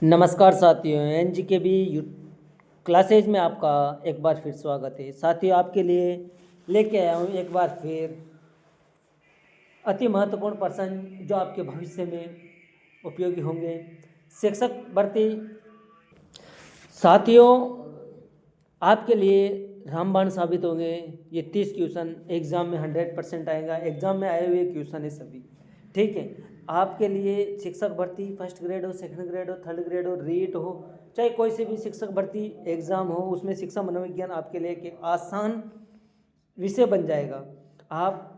नमस्कार साथियों, एनजी के भी क्लासेज में आपका एक बार फिर स्वागत है। साथियों, आपके लिए लेके आया हूँ एक बार फिर अति महत्वपूर्ण प्रश्न जो आपके भविष्य में उपयोगी होंगे। शिक्षक भर्ती साथियों आपके लिए रामबाण साबित होंगे। ये 30 क्वेश्चन एग्ज़ाम में 100% आएगा। एग्ज़ाम में आए हुए क्वेश्चन है सभी, ठीक है। आपके लिए शिक्षक भर्ती फर्स्ट ग्रेड हो, सेकंड ग्रेड हो, थर्ड ग्रेड हो, रीट हो, चाहे कोई से भी शिक्षक भर्ती एग्ज़ाम हो, उसमें शिक्षा मनोविज्ञान आपके लिए एक आसान विषय बन जाएगा। आप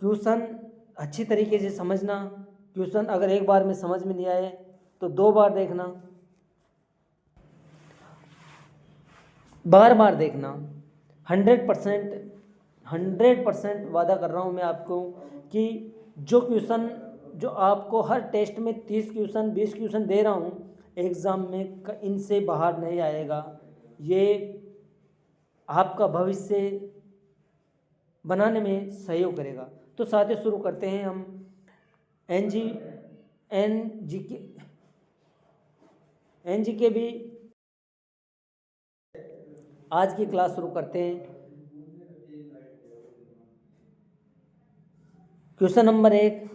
क्वेश्चन अच्छी तरीके से समझना। क्वेश्चन अगर एक बार में समझ में नहीं आए तो 2 बार देखना, बार बार देखना। 100% वादा कर रहा हूँ मैं आपको कि जो क्वेश्चन जो आपको हर टेस्ट में 30 क्वेश्चन 20 क्वेश्चन दे रहा हूँ, एग्ज़ाम में इनसे बाहर नहीं आएगा। ये आपका भविष्य बनाने में सहयोग करेगा। तो साथियों शुरू करते हैं हम एन जी के भी आज की क्लास शुरू करते हैं। क्वेश्चन नंबर 1,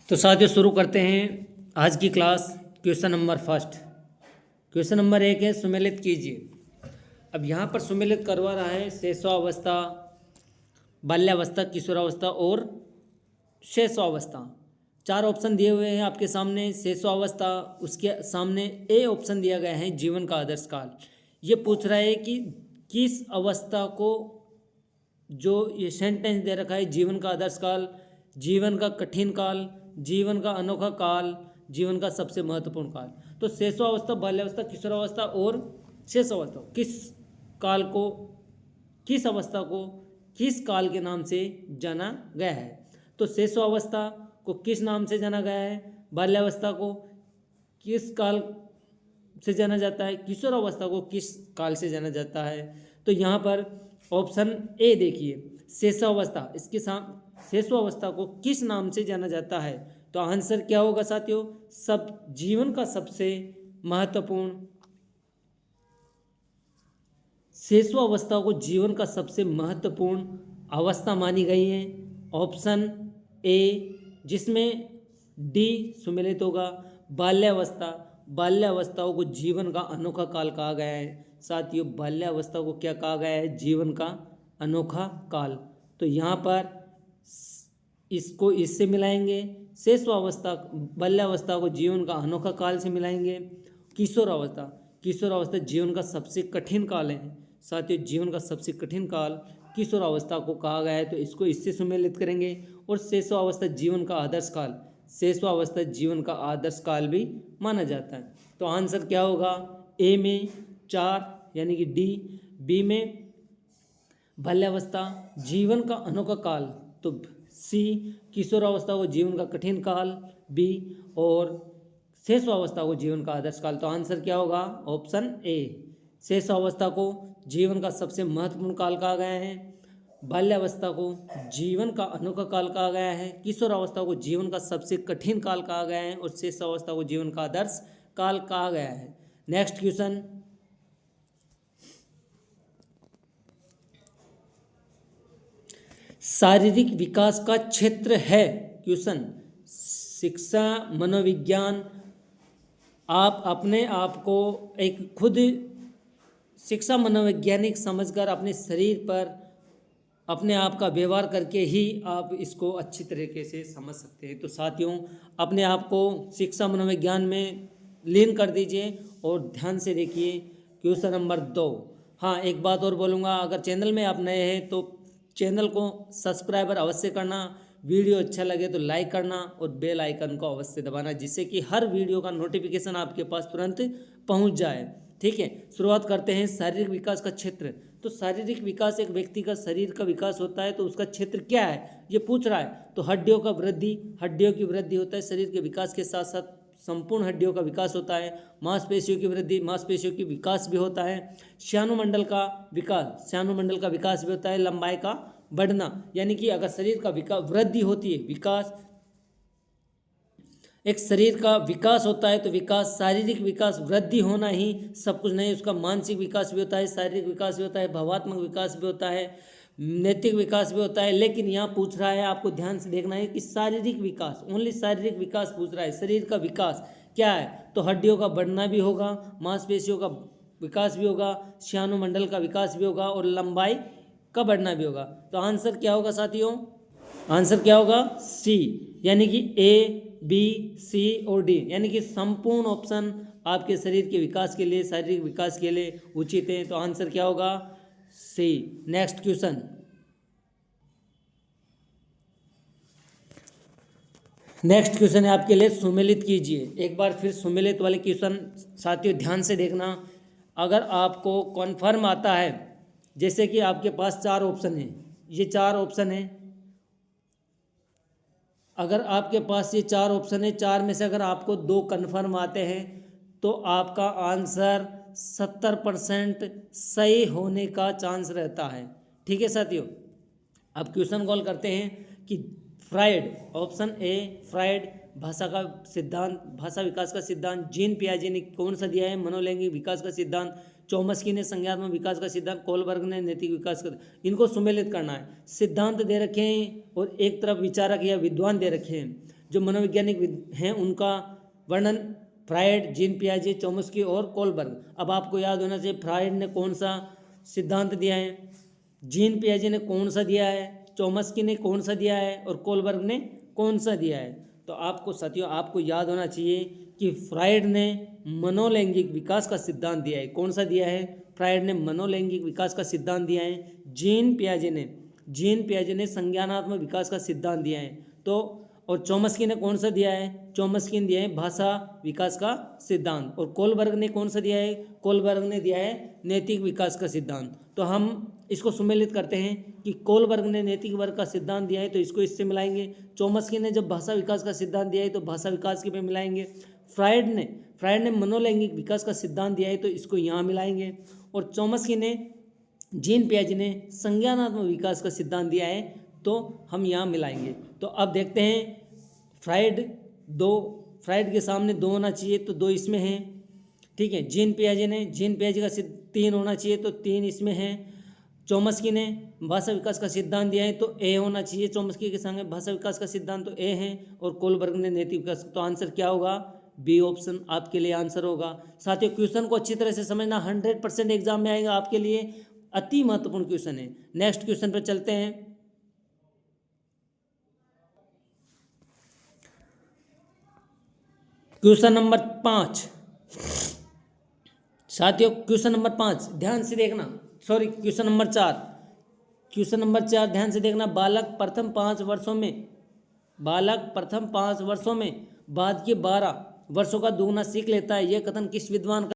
तो साथियों शुरू करते हैं आज की class. Question number first, question number 1 है सुमेलित कीजिए। अब यहाँ पर सुमेलित करवा रहा है शैशवावस्था, बाल्यावस्था, किशोरावस्था और शैशवावस्था। 4 ऑप्शन दिए हुए हैं आपके सामने। शैशवावस्था, उसके सामने ए ऑप्शन दिया गया है जीवन का आदर्श काल। ये पूछ रहा है कि किस अवस्था को, जो ये सेंटेंस दे रखा है जीवन का आदर्श काल, जीवन का कठिन काल, जीवन का अनोखा काल, जीवन का सबसे महत्वपूर्ण काल। तो शैशवावस्था, बाल्यावस्था, किशोरावस्था और शैशवावस्था किस काल को, किस अवस्था को किस काल के नाम से जाना गया है। तो शैशवावस्था को किस नाम से जाना गया है, बाल्यावस्था को किस काल से जाना जाता है, किशोरावस्था को किस काल से जाना जाता है। तो यहाँ पर ऑप्शन ए देखिए, शैशवावस्था, इसके साथ शैशवावस्था को किस नाम से जाना जाता है। तो आंसर क्या होगा साथियों, सब जीवन का सबसे महत्वपूर्ण, शैशवावस्था को जीवन का सबसे महत्वपूर्ण अवस्था मानी गई है। ऑप्शन ए, जिसमें डी सुमेलित होगा। बाल्यावस्था, बाल्यावस्थाओं को जीवन का अनोखा काल कहा गया है। साथियों बाल्यावस्था को क्या कहा गया है, जीवन का अनोखा काल। तो यहाँ पर इसको इससे मिलाएंगे, शैशवावस्था बाल्यावस्था को जीवन का अनोखा काल से मिलाएंगे। किशोरावस्था, किशोरावस्था जीवन का सबसे कठिन काल है। साथियों जीवन का सबसे कठिन काल किशोरावस्था को कहा गया है, तो इसको इससे सम्मिलित करेंगे। और शैशवावस्था जीवन का आदर्श काल, शैशवावस्था जीवन का आदर्श काल भी माना जाता है। तो आंसर क्या होगा, ए में 4 यानी कि डी, बी में बाल्यावस्था जीवन का अनोखा काल, तो सी किशोरावस्था को जीवन का कठिन काल, बी, और शैशवावस्था को जीवन का आदर्श काल। तो आंसर क्या होगा, ऑप्शन ए। शैशवावस्था को जीवन का सबसे महत्वपूर्ण काल कहा गया है, बाल्यावस्था को जीवन का अनोखा काल कहा गया है, किशोरावस्था को जीवन का सबसे कठिन काल कहा गया है, और शैशवावस्था को जीवन का आदर्श काल कहा गया है। नेक्स्ट क्वेश्चन, शारीरिक विकास का क्षेत्र है। क्वेश्चन, शिक्षा मनोविज्ञान, आप अपने आप को एक खुद शिक्षा मनोवैज्ञानिक समझकर अपने शरीर पर अपने आप का व्यवहार करके ही आप इसको अच्छी तरीके से समझ सकते हैं। तो साथियों अपने आप को शिक्षा मनोविज्ञान में लीन कर दीजिए और ध्यान से देखिए क्वेश्चन नंबर 2। हाँ, एक बात और बोलूँगा, अगर चैनल में आप नए हैं तो चैनल को सब्सक्राइबर अवश्य करना, वीडियो अच्छा लगे तो लाइक करना और बेल आइकन को अवश्य दबाना, जिससे कि हर वीडियो का नोटिफिकेशन आपके पास तुरंत पहुंच जाए। ठीक है, शुरुआत करते हैं शारीरिक विकास का क्षेत्र। तो शारीरिक विकास एक व्यक्ति का शरीर का विकास होता है, तो उसका क्षेत्र क्या है ये पूछ रहा है। तो हड्डियों का वृद्धि, हड्डियों की वृद्धि होता है शरीर के विकास के साथ साथ संपूर्ण हड्डियों का विकास होता है। मांसपेशियों की वृद्धि, मांसपेशियों की विकास भी होता है। श्यानुमंडल का विकास, श्यानुमंडल का विकास भी होता है। लंबाई का बढ़ना, यानी कि अगर शरीर का विकास वृद्धि होती है, विकास एक शरीर का विकास होता है तो विकास, शारीरिक विकास, वृद्धि होना ही सब कुछ नहीं, उसका मानसिक विकास भी होता है, शारीरिक विकास भी होता है, भावात्मक विकास भी होता है, नैतिक विकास भी होता है। लेकिन यहाँ पूछ रहा है, आपको ध्यान से देखना है कि शारीरिक विकास, ओनली शारीरिक विकास पूछ रहा है। शरीर का विकास क्या है, तो हड्डियों का बढ़ना भी होगा, मांसपेशियों का विकास भी होगा, श्यानुमंडल का विकास भी होगा और लंबाई का बढ़ना भी होगा। तो आंसर क्या होगा साथियों, आंसर क्या होगा, सी, यानी कि ए, बी, सी और डी, यानी कि संपूर्ण ऑप्शन आपके शरीर के विकास के लिए, शारीरिक विकास के लिए उचित है। तो आंसर क्या होगा, सी। नेक्स्ट क्वेश्चन, नेक्स्ट क्वेश्चन है आपके लिए, सुमेलित कीजिए। एक बार फिर सुमेलित वाले क्वेश्चन साथियों ध्यान से देखना। अगर आपको कन्फर्म आता है, जैसे कि आपके पास 4 ऑप्शन है, ये 4 ऑप्शन है, अगर आपके पास ये 4 ऑप्शन है, 4 में से अगर आपको 2 कन्फर्म आते हैं तो आपका आंसर 70% सही होने का चांस रहता है। ठीक है साथियों, अब क्वेश्चन कॉल करते हैं कि फ्राइड, ऑप्शन ए फ्राइड, भाषा का सिद्धांत, भाषा विकास का सिद्धांत, जीन पियाजे ने कौन सा दिया है, मनोलैंगिक विकास का सिद्धांत, चोम्स्की ने संज्ञानात्मक विकास का सिद्धांत, कोलबर्ग ने नैतिक विकास का, इनको सुमेलित करना है। सिद्धांत दे रखे हैं और एक तरफ विचारक या विद्वान दे रखे हैं, जो मनोवैज्ञानिक हैं उनका वर्णन, फ्राइड, जीन पियाजे, चोम्स्की और कोलबर्ग। अब आपको याद होना चाहिए फ्राइड ने कौन सा सिद्धांत दिया है, जीन पियाजे ने कौन सा दिया है, चोम्स्की ने कौन सा दिया है और कोलबर्ग ने कौन सा दिया है। तो आपको साथियों, आपको याद होना चाहिए कि फ्राइड ने मनोलैंगिक विकास का सिद्धांत दिया है। कौन सा दिया है, फ्राइड ने मनोलैंगिक विकास का सिद्धांत दिया है। जीन पियाजे ने संज्ञानात्मक विकास का सिद्धांत दिया है। तो और चोम्स्की ने कौन सा दिया है, चोम्स्की ने दिया है भाषा विकास का सिद्धांत। और कोलबर्ग ने कौन सा दिया है, कोलबर्ग ने दिया है नैतिक विकास का सिद्धांत। तो हम इसको सुमेलित करते हैं कि कोलबर्ग ने नैतिक वर्ग का सिद्धांत दिया है तो इसको इससे मिलाएंगे, चोम्स्की ने जब भाषा विकास का सिद्धांत दिया है तो भाषा विकास के पे मिलाएंगे, फ्राइड ने मनोलैंगिक विकास का सिद्धांत दिया है तो इसको यहाँ मिलाएंगे, और चोम्स्की ने, जीन पियाजे ने संज्ञानात्मक विकास का सिद्धांत दिया है तो हम यहाँ मिलाएंगे। तो अब देखते हैं, फ्राइड के सामने 2 होना चाहिए तो 2 इसमें हैं। ठीक है, जीन पियाजे का 3 होना चाहिए तो 3 इसमें है। चोम्स्की ने भाषा विकास का सिद्धांत दिया है तो ए होना चाहिए, चोम्स्की के संग भाषा विकास का सिद्धांत तो ए है, और कोलबर्ग ने नैतिक विकास। तो आंसर क्या होगा, बी ऑप्शन आपके लिए आंसर होगा। साथियों, क्वेश्चन को अच्छी तरह से समझना, 100% एग्जाम में आएगा, आपके लिए अति महत्वपूर्ण क्वेश्चन है। नेक्स्ट क्वेश्चन पर चलते हैं। क्वेश्चन नंबर 5 साथियों, क्वेश्चन नंबर 5 ध्यान से देखना, सॉरी क्वेश्चन नंबर 4 ध्यान से देखना। बालक प्रथम 5 वर्षों में बाद के 12 वर्षों का दुगना सीख लेता है, यह कथन किस विद्वान का